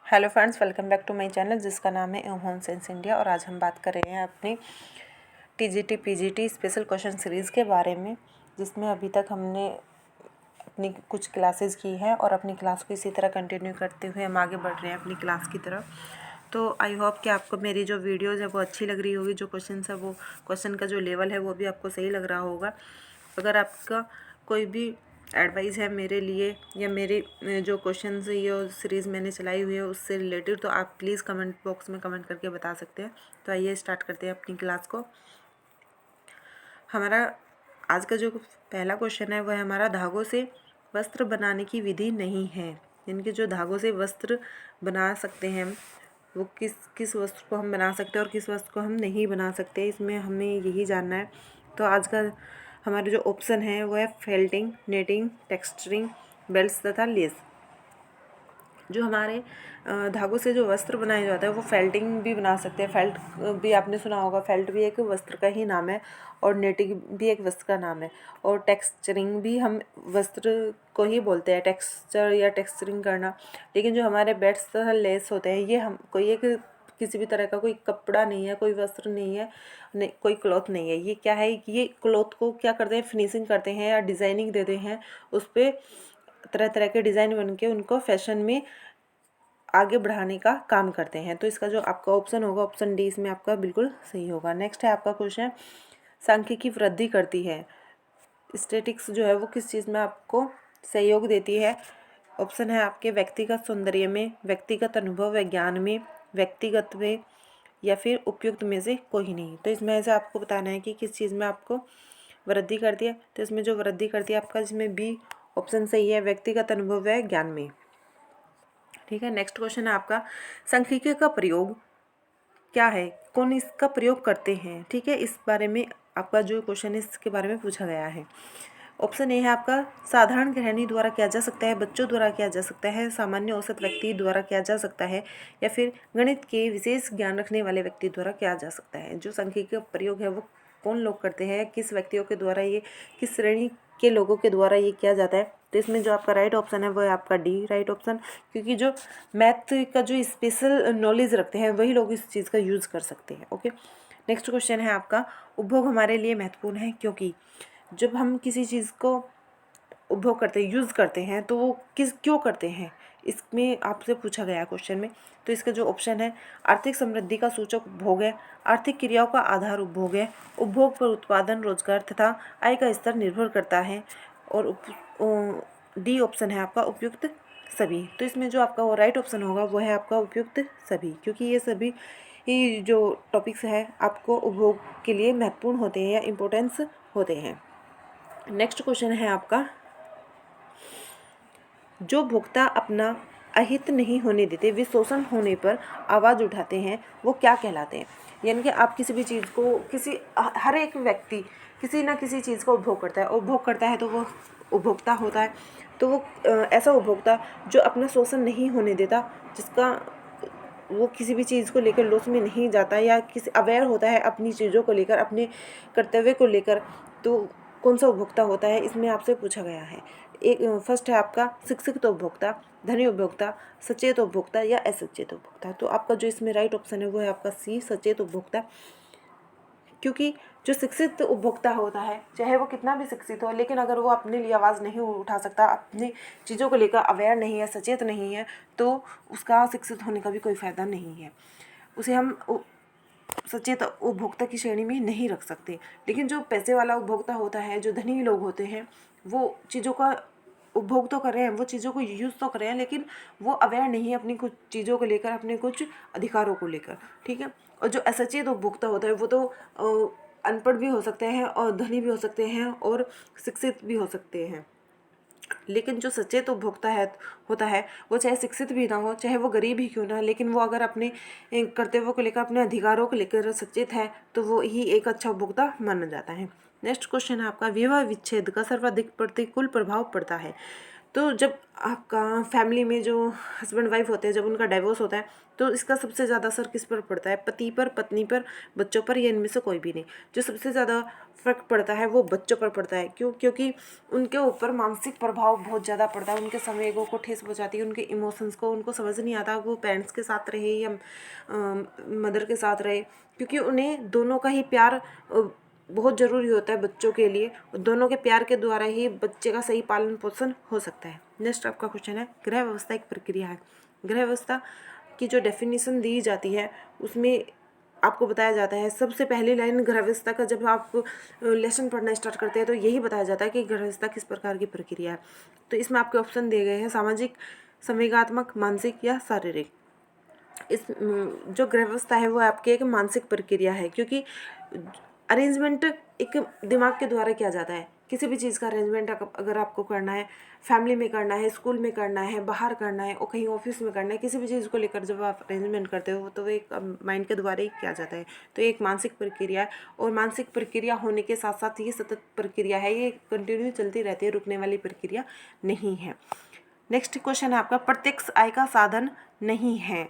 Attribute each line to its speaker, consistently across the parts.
Speaker 1: Hello friends, welcome back to my channel जिसका नाम है होम साइंस इंडिया। और आज हम बात कर रहे हैं अपनी TGT PGT special question series के बारे में, जिसमें अभी तक हमने अपनी कुछ क्लासेस की है और अपनी क्लास को इसी तरह कंटिन्यू करते हुए हम आगे बढ़ रहे हैं अपनी क्लास की तरफ। तो आई होप कि आपको मेरी जो वीडियोज़ है वो अच्छी लग रही होगी, जो क्वेश्चन है वो क्वेश्चन का जो लेवल है वो भी आपको सही लग रहा होगा। अगर आपका कोई भी एडवाइस है मेरे लिए या मेरे जो क्वेश्चंस ये सीरीज़ मैंने चलाई हुई है उससे रिलेटेड, तो आप प्लीज़ कमेंट बॉक्स में कमेंट करके बता सकते हैं। तो आइए स्टार्ट करते हैं अपनी क्लास को। हमारा आज का जो पहला क्वेश्चन है वह है हमारा, धागों से वस्त्र बनाने की विधि नहीं है। यानी कि जो धागों से वस्त्र बना सकते हैं वो किस किस वस्त्र को हम बना सकते हैं और किस वस्त्र को हम नहीं बना सकते, इसमें हमें यही जानना है। तो आज का हमारे जो ऑप्शन है वो है फेल्टिंग, नेटिंग, टेक्सचरिंग, बेल्ट्स तथा लेस। जो हमारे धागों से जो वस्त्र बनाया जाता है वो फेल्टिंग भी बना सकते हैं। फेल्ट भी आपने सुना होगा, फेल्ट भी एक वस्त्र का ही नाम है और नेटिंग भी एक वस्त्र का नाम है। और टेक्सचरिंग भी हम वस्त्र को ही बोलते हैं, टेक्सचर या टेक्सचरिंग करना। लेकिन जो हमारे बेल्ट्स तथा लेस होते हैं ये हम कोई एक किसी भी तरह का कोई कपड़ा नहीं है, कोई वस्त्र नहीं है, नहीं कोई क्लॉथ नहीं है। ये क्या है कि ये क्लॉथ को क्या करते हैं, फिनिशिंग करते हैं या डिज़ाइनिंग देते हैं, उस पर तरह तरह के डिज़ाइन बन के उनको फैशन में आगे बढ़ाने का काम करते हैं। तो इसका जो आपका ऑप्शन होगा, ऑप्शन डी, इसमें आपका बिल्कुल सही होगा। नेक्स्ट है आपका क्वेश्चन, सांख्यिकी वृद्धि करती है। स्टैटिक्स जो है वो किस चीज़ में आपको सहयोग देती है? ऑप्शन है आपके व्यक्तिगत सौंदर्य में, व्यक्तिगत अनुभव व ज्ञान में, व्यक्तिगत में, या फिर उपयुक्त में से कोई नहीं। तो इसमें से आपको बताना है कि किस चीज़ में आपको वृद्धि करती है। तो इसमें जो वृद्धि करती है आपका, जिसमें बी ऑप्शन सही है, व्यक्तिगत अनुभव व ज्ञान में। ठीक है, नेक्स्ट क्वेश्चन है आपका, सांख्यिकी का प्रयोग क्या है, कौन इसका प्रयोग करते हैं? ठीक है, इस बारे में आपका जो क्वेश्चन है इसके बारे में पूछा गया है। ऑप्शन ए है आपका, साधारण गृहिणी द्वारा किया जा सकता है, बच्चों द्वारा किया जा सकता है, सामान्य औसत व्यक्ति द्वारा किया जा सकता है, या फिर गणित के विशेष ज्ञान रखने वाले व्यक्ति द्वारा किया जा सकता है। जो सांख्यिकी का प्रयोग है वो कौन लोग करते हैं, किस व्यक्तियों के द्वारा, ये किस श्रेणी के लोगों के द्वारा ये किया जाता है? तो इसमें जो आपका राइट ऑप्शन है वो है आपका डी, राइट ऑप्शन। क्योंकि जो मैथ का जो स्पेशल नॉलेज रखते हैं वही लोग इस चीज़ का यूज़ कर सकते हैं। ओके, नेक्स्ट क्वेश्चन है आपका, उपभोग हमारे लिए महत्वपूर्ण है क्योंकि। जब हम किसी चीज़ को उपभोग करते हैं, यूज़ करते हैं, तो वो क्यों करते हैं, इसमें आपसे पूछा गया क्वेश्चन में। तो इसका जो ऑप्शन है, आर्थिक समृद्धि का सूचक उपभोग है, आर्थिक क्रियाओं का आधार उपभोग है, उपभोग पर उत्पादन, रोजगार तथा आय का स्तर निर्भर करता है, और डी ऑप्शन है आपका उपयुक्त सभी। तो इसमें जो आपका वो राइट ऑप्शन होगा वो है आपका उपयुक्त सभी, क्योंकि ये सभी ही जो टॉपिक्स है आपको उपभोग के लिए महत्वपूर्ण होते हैं या इम्पोर्टेंस होते हैं। नेक्स्ट क्वेश्चन है आपका, जो भोक्ता अपना अहित नहीं होने देते, वे शोषण होने पर आवाज़ उठाते हैं, वो क्या कहलाते हैं? यानी कि आप किसी भी चीज़ को, हर एक व्यक्ति किसी ना किसी चीज़ को उपभोग करता है, उपभोग करता है तो वो उपभोक्ता होता है। तो वो ऐसा उपभोक्ता जो अपना शोषण नहीं होने देता, जिसका वो किसी भी चीज़ को लेकर लॉस में नहीं जाता, या किसी अवेयर होता है अपनी चीज़ों को लेकर, अपने कर्तव्य को लेकर, तो कौन सा उपभोक्ता होता है, इसमें आपसे पूछा गया है। एक फर्स्ट है आपका शिक्षित उपभोक्ता, धनी उपभोक्ता, सचेत उपभोक्ता या असचेत उपभोक्ता। तो आपका जो इसमें राइट ऑप्शन है वो है आपका सी, सचेत उपभोक्ता। क्योंकि जो शिक्षित उपभोक्ता होता है, चाहे वो कितना भी शिक्षित हो, लेकिन अगर वो अपने लिए आवाज़ नहीं उठा सकता, अपनी चीज़ों को लेकर अवेयर नहीं है, सचेत नहीं है, तो उसका शिक्षित होने का भी कोई फ़ायदा नहीं है। उसे हम सचेत उपभोक्ता की श्रेणी में नहीं रख सकते। लेकिन जो पैसे वाला उपभोक्ता होता है, जो धनी लोग होते हैं, वो चीज़ों का उपभोग तो कर रहे हैं, वो चीज़ों को यूज़ तो कर रहे हैं, लेकिन वो अवेयर नहीं है अपनी कुछ चीज़ों को लेकर, अपने कुछ अधिकारों को लेकर। ठीक है, और जो असचेत उपभोक्ता होता है वो तो अनपढ़ भी हो सकते हैं और धनी भी हो सकते हैं और शिक्षित भी हो सकते हैं। लेकिन जो सचेत उपभोक्ता होता है वो चाहे शिक्षित भी ना हो, चाहे वो गरीब ही क्यों ना, लेकिन वो अगर अपने कर्तव्यों को लेकर, अपने अधिकारों को लेकर सचेत है, तो वो ही एक अच्छा उपभोक्ता माना जाता है। नेक्स्ट क्वेश्चन है आपका, विवाह विच्छेद का सर्वाधिक प्रतिकूल प्रभाव पड़ता है। तो जब आपका फैमिली में जो हस्बैंड वाइफ होते हैं, जब उनका डाइवोर्स होता है तो इसका सबसे ज़्यादा असर किस पर पड़ता है? पति पर, पत्नी पर, बच्चों पर, या इनमें से कोई भी नहीं। जो सबसे ज़्यादा फ़र्क पड़ता है वो बच्चों पर पड़ता है। क्यों? क्योंकि उनके ऊपर मानसिक प्रभाव बहुत ज़्यादा पड़ता है, उनके संवेगों को ठेस पहुँचाती है, उनके इमोशंस को। उनको समझ नहीं आता वो पेरेंट्स के साथ रहे या मदर के साथ रहे, क्योंकि उन्हें दोनों का ही प्यार बहुत ज़रूरी होता है बच्चों के लिए। दोनों के प्यार के द्वारा ही बच्चे का सही पालन पोषण हो सकता है। नेक्स्ट आपका क्वेश्चन है, गृह व्यवस्था एक प्रक्रिया है। गृह व्यवस्था की जो डेफिनेशन दी जाती है उसमें आपको बताया जाता है, सबसे पहली लाइन गृह व्यवस्था का जब आप लेसन पढ़ना स्टार्ट करते हैं तो यही बताया जाता है कि गृह व्यवस्था किस प्रकार की प्रक्रिया है। तो इसमें आपके ऑप्शन दिए गए हैं, सामाजिक, संवेगात्मक, मानसिक या शारीरिक। इस जो गृह व्यवस्था है वो आपकी एक मानसिक प्रक्रिया है, क्योंकि अरेंजमेंट एक दिमाग के द्वारा किया जाता है। किसी भी चीज़ का अरेंजमेंट अगर आपको करना है, फैमिली में करना है, स्कूल में करना है, बाहर करना है और कहीं ऑफिस में करना है, किसी भी चीज़ को लेकर जब आप अरेंजमेंट करते हो तो वो एक माइंड के द्वारा ही किया जाता है। तो ये एक मानसिक प्रक्रिया है, और मानसिक प्रक्रिया होने के साथ साथ ये सतत प्रक्रिया है, ये कंटिन्यू चलती रहती है, रुकने वाली प्रक्रिया नहीं है। नेक्स्ट क्वेश्चन है आपका, प्रत्यक्ष आय का साधन नहीं है।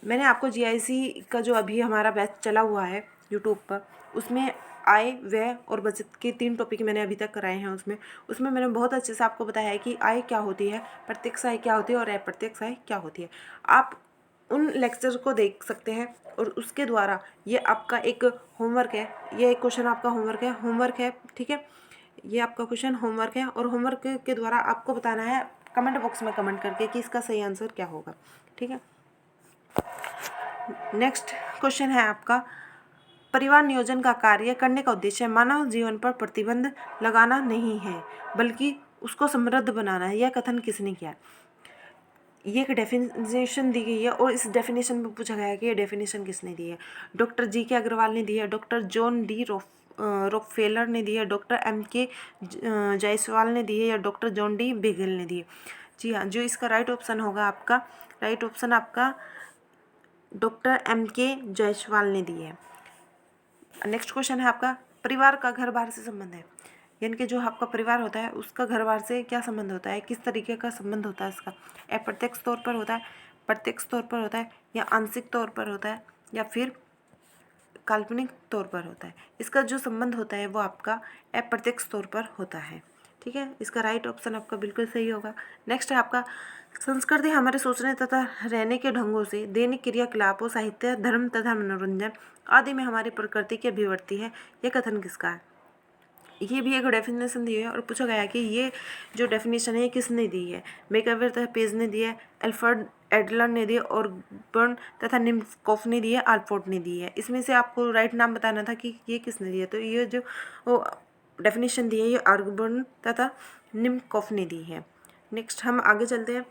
Speaker 1: मैंने आपको जीआईसी का जो अभी हमारा बैच चला हुआ है यूट्यूब पर, उसमें आय, व्यय और बचत के 3 टॉपिक मैंने अभी तक कराए हैं। उसमें मैंने बहुत अच्छे से आपको बताया है कि आय क्या होती है, प्रत्यक्ष आय क्या होती है और अप्रत्यक्ष आय क्या होती है। आप उन लेक्चर को देख सकते हैं और उसके द्वारा ये आपका एक होमवर्क है, ये एक क्वेश्चन आपका होमवर्क है, ठीक है। ये आपका क्वेश्चन होमवर्क है और होमवर्क के द्वारा आपको बताना है कमेंट बॉक्स में कमेंट करके कि इसका सही आंसर क्या होगा, ठीक है। नेक्स्ट क्वेश्चन है आपका, परिवार नियोजन का कार्य करने का उद्देश्य मानव जीवन पर प्रतिबंध लगाना नहीं है बल्कि उसको समृद्ध बनाना है। यह कथन किसने किया? ये एक डेफिनेशन दी गई है और इस डेफिनेशन में पूछा गया है कि ये डेफिनेशन किसने दी है। Doctor GK. अग्रवाल ने दी है, डॉक्टर जॉन डी रॉकफेलर ने दी है, डॉक्टर M.K. जायसवाल ने दी है, या डॉक्टर जॉन डी बेगल ने दी है। जी हाँ, जो इसका राइट ऑप्शन होगा आपका, राइट ऑप्शन आपका डॉक्टर M.K. जायसवाल ने दी है। नेक्स्ट क्वेश्चन है आपका, परिवार का घर बार से संबंध है, यानी कि जो आपका परिवार होता है उसका घर बार से क्या संबंध होता है, किस तरीके का संबंध होता है इसका? अप्रत्यक्ष तौर पर होता है, प्रत्यक्ष तौर पर होता है, या आंशिक तौर पर होता है, या फिर काल्पनिक तौर पर होता है? इसका जो संबंध होता है वो आपका अप्रत्यक्ष तौर पर होता है, ठीक है। इसका राइट ऑप्शन आपका बिल्कुल सही होगा। नेक्स्ट है आपका, संस्कृति हमारे सोचने तथा रहने के ढंगों से दैनिक क्रियाकलापों, साहित्य, धर्म तथा मनोरंजन आदि में हमारी प्रकृति की अभिव्यक्ति है। यह कथन किसका है? ये भी एक डेफिनेशन दी है और पूछा गया है कि ये जो डेफिनेशन है ये किसने दी है? मैकआवर तथा पेज ने दी है, अल्फ्रेड एडलर ने दी है, और बर्न तथा निम्कोफ ने दी है, आल्पोर्ट ने दी है। इसमें से आपको राइट नाम बताना था कि ये किसने दिया। तो ये जो डेफिनेशन दी है ये आर्गबर्न तथा निम्कोफ ने दी है। नेक्स्ट हम आगे चलते हैं।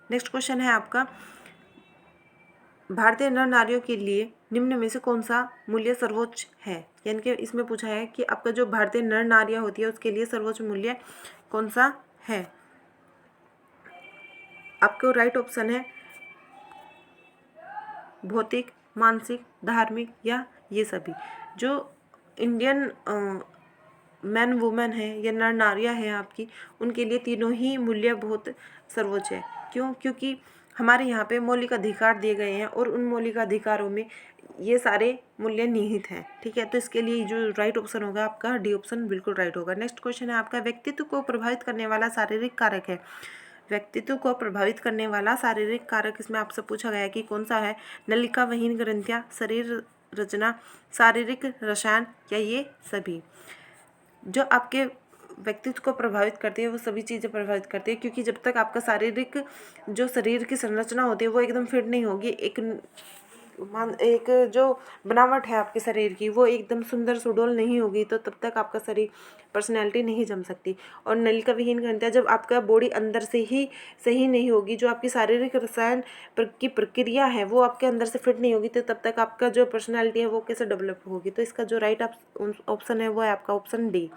Speaker 1: नेक्स्ट क्वेश्चन है आपका, भारतीय नर नारियों के लिए निम्न में से कौन सा मूल्य सर्वोच्च है? यानी कि इसमें पूछा है कि आपका जो भारतीय नर नारियां होती है उसके लिए सर्वोच्च मूल्य कौन सा है? आपको राइट ऑप्शन है भौतिक, मानसिक, धार्मिक या ये सभी। जो इंडियन मैन वुमेन है या नर नारियां हैं आपकी, उनके लिए तीनों ही मूल्य बहुत सर्वोच्च है। क्यों? क्योंकि हमारे यहाँ पे मौलिक अधिकार दिए गए हैं और उन मौलिक अधिकारों में ये सारे मूल्य निहित हैं, ठीक है। तो इसके लिए जो राइट ऑप्शन होगा आपका डी ऑप्शन बिल्कुल राइट होगा। नेक्स्ट क्वेश्चन है आपका, व्यक्तित्व को प्रभावित करने वाला शारीरिक कारक है। व्यक्तित्व को प्रभावित करने वाला शारीरिक कारक इसमें आपसे पूछा गया है कि कौन सा है? नलिका विहीन ग्रंथियां, शरीर रचना, शारीरिक रसायन, या ये सभी। जो आपके व्यक्तित्व को प्रभावित करती है वो सभी चीज़ें प्रभावित करती है, क्योंकि जब तक आपका शारीरिक जो शरीर की संरचना होती है वो एकदम फिट नहीं होगी, एक जो बनावट है आपके शरीर की वो एकदम सुंदर सुडौल नहीं होगी, तो तब तक आपका शरीर पर्सनैलिटी नहीं जम सकती। और नलिका विहीन ग्रंथियां, जब आपका बॉडी अंदर से ही सही नहीं होगी, जो आपकी शारीरिक रसायन की प्रक्रिया है वो आपके अंदर से फिट नहीं होगी, तो तब तक आपका जो पर्सनैलिटी है वो कैसे डेवलप होगी। तो इसका जो राइट ऑप्शन है वो है आपका ऑप्शन डी।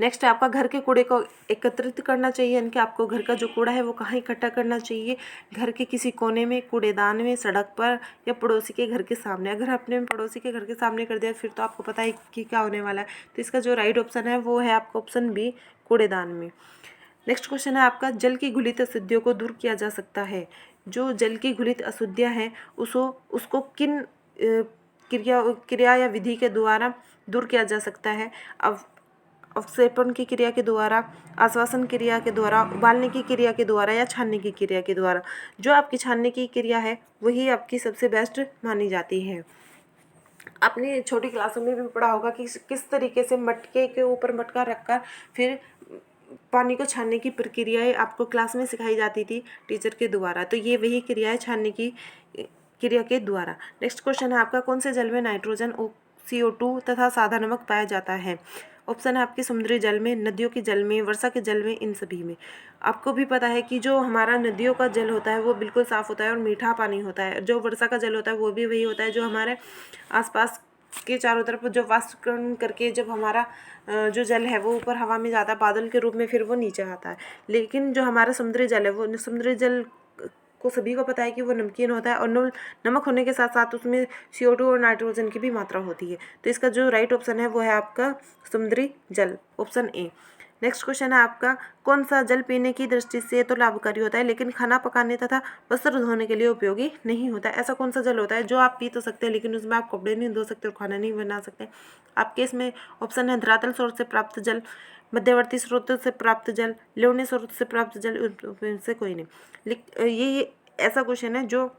Speaker 1: नेक्स्ट है आपका घर के कूड़े को एकत्रित करना चाहिए, यानी कि आपको घर का जो कूड़ा है वो कहाँ इकट्ठा करना चाहिए, घर के किसी कोने में, कूड़ेदान में, सड़क पर या पड़ोसी के घर के सामने। अगर आपने पड़ोसी के घर के सामने कर दिया फिर तो आपको पता है कि क्या होने वाला है। तो इसका जो राइट ऑप्शन है वो है आपका ऑप्शन बी, कूड़ेदान में। नेक्स्ट क्वेश्चन है आपका, जल की घुलित अशुद्धियों को दूर किया जा सकता है। जो जल की घुलित अशुद्धियाँ हैं उसको किन क्रिया या विधि के द्वारा दूर किया जा सकता है। अब अवक्षेपण की क्रिया के द्वारा, आश्वासन क्रिया के द्वारा, उबालने की क्रिया के द्वारा या छानने की क्रिया के द्वारा। जो आपकी छानने की क्रिया है वही आपकी सबसे बेस्ट मानी जाती है। आपने छोटी क्लासों में भी पढ़ा होगा कि किस तरीके से मटके के ऊपर मटका रखकर फिर पानी को छानने की प्रक्रियाएं आपको क्लास में सिखाई जाती थी टीचर के द्वारा। तो ये वही क्रिया है छानने की क्रिया के द्वारा। नेक्स्ट क्वेश्चन है आपका, कौन से जल में नाइट्रोजन, CO2 तथा सादा नमक पाया जाता है। ऑप्शन है आपके समुद्री जल में, नदियों के जल में, वर्षा के जल में, इन सभी में। आपको भी पता है कि जो हमारा नदियों का जल होता है वो बिल्कुल साफ़ होता है और मीठा पानी होता है। जो वर्षा का जल होता है वो भी वही होता है जो हमारे आसपास के चारों तरफ जो वाष्पीकरण करके जब हमारा जो जल है वो ऊपर हवा में जाता है बादल के रूप में, फिर वो नीचे आता है। लेकिन जो हमारा समुद्री जल है वो समुद्री जल को सभी को पता है कि वो नमकीन होता है और नमक होने के साथ साथ उसमें CO2 और नाइट्रोजन की भी मात्रा होती है। तो इसका जो राइट ऑप्शन है वो है आपका समुद्री जल, ऑप्शन ए। नेक्स्ट क्वेश्चन है आपका, कौन सा जल पीने की दृष्टि से तो लाभकारी होता है लेकिन खाना पकाने तथा वस्त्र धोने के लिए उपयोगी नहीं होता है। ऐसा कौन सा जल होता है जो आप पी तो सकते हैं लेकिन उसमें आप कपड़े नहीं धो सकते और खाना नहीं बना सकते। आपके इसमें ऑप्शन है धरातल स्रोत से प्राप्त जल, मध्यवर्ती स्रोतों से प्राप्त जल, लवणीय स्रोत से प्राप्त जल, से कोई नहीं। ये ऐसा क्वेश्चन है जो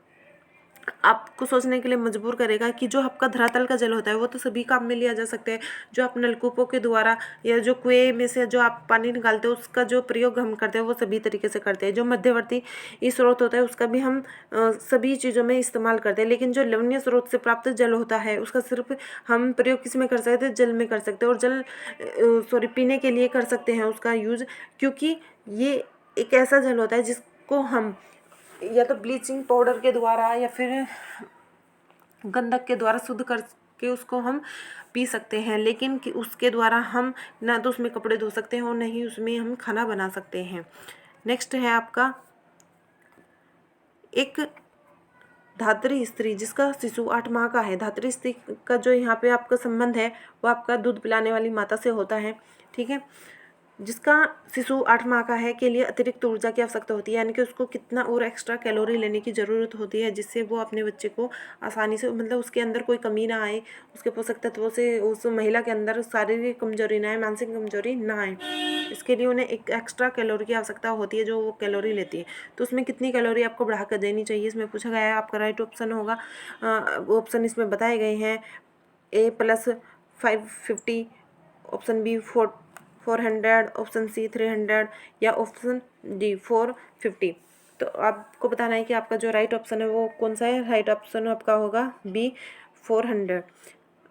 Speaker 1: आपको सोचने के लिए मजबूर करेगा कि जो आपका धरातल का जल होता है वो तो सभी काम में लिया जा सकता है। जो आप नलकूपों के द्वारा या जो कुएं में से जो आप पानी निकालते हो उसका जो प्रयोग हम करते हैं वो सभी तरीके से करते हैं। जो मध्यवर्ती स्रोत होता है उसका भी हम सभी चीज़ों में इस्तेमाल करते हैं। लेकिन जो लवणीय स्रोत से प्राप्त जल होता है उसका सिर्फ हम प्रयोग किस में कर सकते हैं, जल में कर सकते हैं। और जल पीने के लिए कर सकते हैं उसका यूज, क्योंकि ये एक ऐसा जल होता है जिसको हम या तो ब्लीचिंग पाउडर के द्वारा या फिर गंधक के द्वारा शुद्ध करके उसको हम पी सकते हैं। लेकिन कि उसके द्वारा हम ना तो उसमें कपड़े धो सकते हैं और ना ही उसमें हम खाना बना सकते हैं। नेक्स्ट है आपका, एक धात्री स्त्री जिसका शिशु 8 माह का है। धात्री स्त्री का जो यहाँ पे आपका संबंध है वो आपका दूध पिलाने वाली माता से होता है, ठीक है। जिसका शिशु 8 माह का है के लिए अतिरिक्त ऊर्जा की आवश्यकता होती है, यानी कि उसको कितना और एक्स्ट्रा कैलोरी लेने की ज़रूरत होती है जिससे वो अपने बच्चे को आसानी से, मतलब उसके अंदर कोई कमी ना आए, उसके पोषक तत्वों से उस महिला के अंदर शारीरिक कमजोरी ना आए, मानसिक कमजोरी ना आए। इसके लिए उन्हें एक एक्स्ट्रा कैलोरी की आवश्यकता होती है जो वो कैलोरी लेती है। तो उसमें कितनी कैलोरी आपको बढ़ा कर देनी चाहिए इसमें पूछा गया है। आपका राइट ऑप्शन होगा, ऑप्शन इसमें बताए गए हैं, A + 550, option B 400, option C 300 या ऑप्शन डी 450। तो आपको बताना है कि आपका जो राइट ऑप्शन है वो कौन सा है। राइट ऑप्शन आपका होगा बी 400।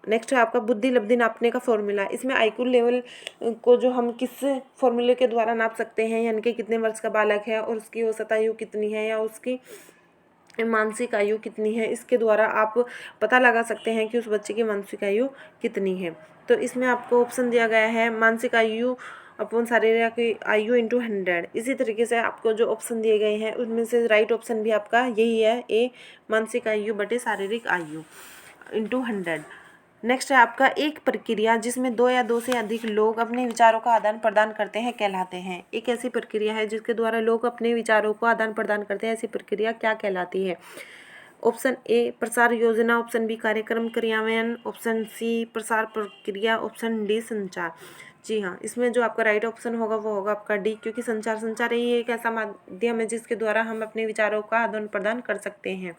Speaker 1: नेक्स्ट है आपका बुद्धि लब्धि नापने का फॉर्मूला। इसमें IQ लेवल को जो हम किस फॉर्मूले के द्वारा नाप सकते हैं, यानी कि कितने वर्ष का बालक है और उसकी औसत आयु कितनी है या उसकी मानसिक आयु कितनी है, इसके द्वारा आप पता लगा सकते हैं कि उस बच्चे की मानसिक आयु कितनी है। तो इसमें आपको ऑप्शन दिया गया है मानसिक आयु अपॉन शारीरिक आयु इंटू 100। इसी तरीके से आपको जो ऑप्शन दिए गए हैं उनमें से राइट ऑप्शन भी आपका यही है, ए मानसिक आयु बटे शारीरिक आयु इंटू 100। नेक्स्ट है आपका, एक प्रक्रिया जिसमें 2 या 2 से अधिक लोग अपने विचारों का आदान प्रदान करते हैं कहलाते हैं। एक ऐसी प्रक्रिया है जिसके द्वारा लोग अपने विचारों को आदान प्रदान करते हैं, ऐसी प्रक्रिया क्या कहलाती है। ऑप्शन ए प्रसार योजना, ऑप्शन बी कार्यक्रम क्रियान्वयन, ऑप्शन सी प्रसार प्रक्रिया, ऑप्शन डी संचार। जी हाँ, इसमें जो आपका राइट ऑप्शन होगा वो होगा आपका डी, क्योंकि संचार ही एक ऐसा माध्यम है जिसके द्वारा हम अपने विचारों का आदान प्रदान कर सकते हैं।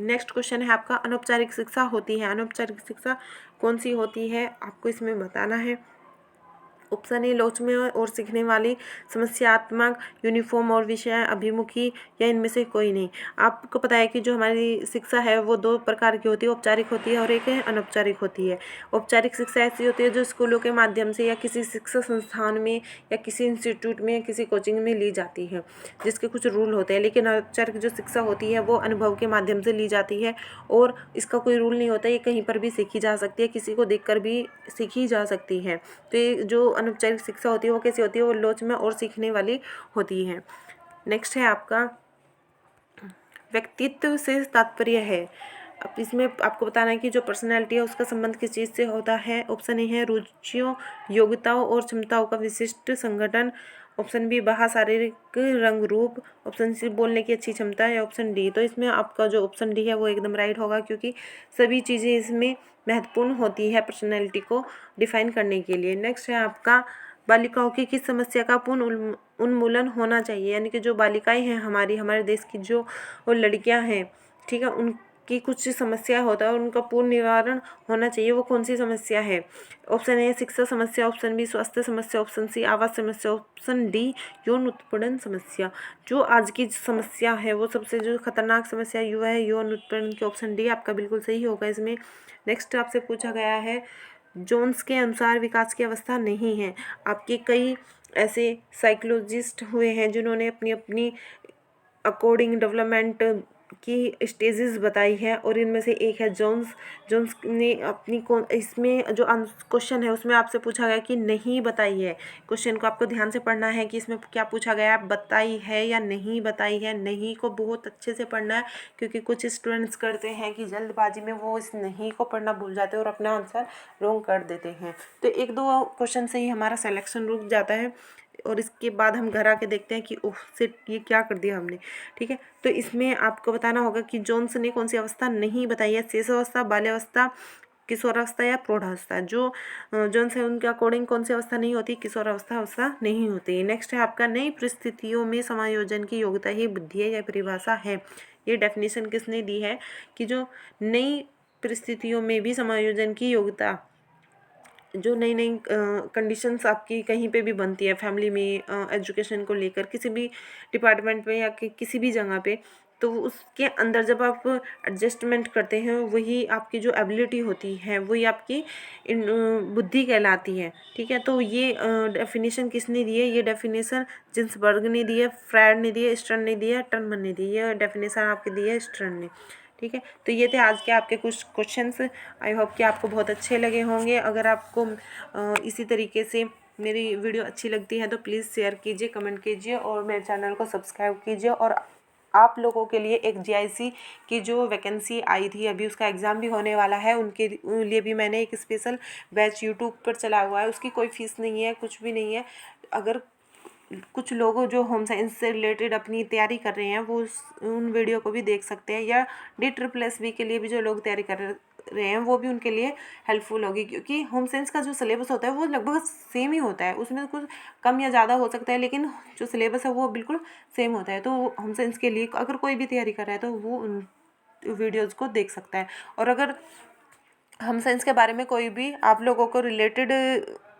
Speaker 1: नेक्स्ट क्वेश्चन है आपका, अनौपचारिक शिक्षा होती है। अनौपचारिक शिक्षा कौन सी होती है आपको इसमें बताना है। ऑप्शन ए लोच में और सीखने वाली, समस्यात्मक, यूनिफॉर्म और विषय अभिमुखी, या इनमें से कोई नहीं। आपको पता है कि जो हमारी शिक्षा है वो 2 प्रकार की होती है, औपचारिक होती है और एक अनौपचारिक होती है। औपचारिक शिक्षा ऐसी होती है जो स्कूलों के माध्यम से या किसी शिक्षा संस्थान में या किसी इंस्टीट्यूट में या किसी कोचिंग में ली जाती है, जिसके कुछ रूल होते हैं। लेकिन अनौपचारिक जो शिक्षा होती है वो अनुभव के माध्यम से ली जाती है और इसका कोई रूल नहीं होता, ये कहीं पर भी सीखी जा सकती है, किसी को देखकर भी सीखी जा सकती है। तो ये जो अनौपचारिक शिक्षा होती है वो कैसी होती है, वो लोच में और सीखने वाली होती है। नेक्स्ट है आपका व्यक्तित्व से तात्पर्य है। अब इसमें आपको बताना है कि जो पर्सनैलिटी है उसका संबंध किस चीज़ से होता है। ऑप्शन ए है रुचियों, योग्यताओं और क्षमताओं का विशिष्ट संगठन। ऑप्शन बी बाह्य शारीरिक रंग रूप। ऑप्शन सी बोलने की अच्छी क्षमता है। ऑप्शन डी, तो इसमें आपका जो ऑप्शन डी है वो एकदम राइट होगा, क्योंकि सभी चीज़ें इसमें महत्वपूर्ण होती है पर्सनैलिटी को डिफाइन करने के लिए। नेक्स्ट है आपका बालिकाओं की किस समस्या का पूर्ण उन्मूलन होना चाहिए, यानी कि जो बालिकाएं हैं हमारे देश की जो लड़कियां हैं, ठीक है, उनकी कुछ समस्या होता है, उनका पूर्ण निवारण होना चाहिए। वो कौन सी समस्या है? ऑप्शन ए शिक्षा समस्या, ऑप्शन बी स्वास्थ्य समस्या, ऑप्शन सी आवास समस्या, ऑप्शन डी यौन उत्पीड़न समस्या। जो आज की समस्या है वो सबसे जो खतरनाक समस्या युवा है यौन उत्पीड़न की। ऑप्शन डी आपका बिल्कुल सही होगा इसमें। नेक्स्ट आपसे पूछा गया है जोन्स के अनुसार विकास की अवस्था नहीं है। आपके कई ऐसे साइकोलॉजिस्ट हुए हैं जिन्होंने अपनी अपनी अकॉर्डिंग डेवलपमेंट की स्टेजेस बताई है, और इनमें से एक है जोन्स। जोन्स ने अपनी इसमें जो क्वेश्चन है उसमें आपसे पूछा गया कि नहीं बताई है। क्वेश्चन को आपको ध्यान से पढ़ना है कि इसमें क्या पूछा गया है, बताई है या नहीं बताई है। नहीं को बहुत अच्छे से पढ़ना है, क्योंकि कुछ स्टूडेंट्स करते हैं कि जल्दबाजी में वो इस नहीं को पढ़ना भूल जाते हैं और अपना आंसर रॉन्ग कर देते हैं। तो 1-2 क्वेश्चन से ही हमारा सिलेक्शन रुक जाता है, और इसके बाद हम घर आके देखते हैं कि ओह शिट, ये क्या कर दिया हमने। ठीक है, तो इसमें आपको बताना होगा कि जोन्स ने कौन सी अवस्था नहीं बताई है, शेष अवस्था, बाल्यावस्था, किशोरावस्था या प्रौढ़ावस्था। जो जोन्स है उनके अकॉर्डिंग कौन सी अवस्था नहीं होती, किशोरावस्था अवस्था नहीं होती। नेक्स्ट है आपका नई परिस्थितियों में समायोजन की योग्यता ही बुद्धि है या परिभाषा है। ये डेफिनेशन किसने दी है कि जो नई परिस्थितियों में भी समायोजन की योग्यता, जो नई नई कंडीशंस आपकी कहीं पे भी बनती है, फैमिली में, एजुकेशन को लेकर, किसी भी डिपार्टमेंट में या किसी भी जगह पे, तो उसके अंदर जब आप एडजस्टमेंट करते हैं वही आपकी जो एबिलिटी होती है वही आपकी बुद्धि कहलाती है। ठीक है, तो ये डेफिनेशन किसने दी है? ये डेफिनेशन जिन्सबर्ग ने दी है, फ्रायड ने दी है, स्टर्न ने दी है, टर्नमन ने दी है। ये डेफिनेशन आपके दी है स्टर्न ने। ठीक है, तो ये थे आज के आपके कुछ क्वेश्चंस। आई होप कि आपको बहुत अच्छे लगे होंगे। अगर आपको इसी तरीके से मेरी वीडियो अच्छी लगती है तो प्लीज़ शेयर कीजिए, कमेंट कीजिए और मेरे चैनल को सब्सक्राइब कीजिए। और आप लोगों के लिए एक GIC की जो वैकेंसी आई थी, अभी उसका एग्ज़ाम भी होने वाला है, उनके लिए भी मैंने एक स्पेशल बैच यूट्यूब पर चला हुआ है। उसकी कोई फ़ीस नहीं है, कुछ भी नहीं है। अगर कुछ लोग जो होम साइंस से रिलेटेड अपनी तैयारी कर रहे हैं वो उन वीडियो को भी देख सकते हैं, या DSSB के लिए भी जो लोग तैयारी कर रहे हैं वो भी उनके लिए हेल्पफुल होगी, क्योंकि होम साइंस का जो सिलेबस होता है वो लगभग सेम ही होता है। उसमें कुछ कम या ज़्यादा हो सकता है, लेकिन जो सिलेबस है वो बिल्कुल सेम होता है। तो होम साइंस के लिए अगर कोई भी तैयारी कर रहा है तो वो उन वीडियोज़ को देख सकता है। और अगर होम साइंस के बारे में कोई भी आप लोगों को रिलेटेड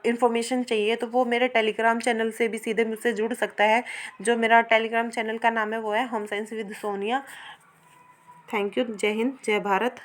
Speaker 1: इन्फॉर्मेशन चाहिए तो वो मेरे टेलीग्राम चैनल से भी सीधे मुझसे जुड़ सकता है। जो मेरा टेलीग्राम चैनल का नाम है वो है home science with Sonia. Thank you. जय हिंद, जय भारत।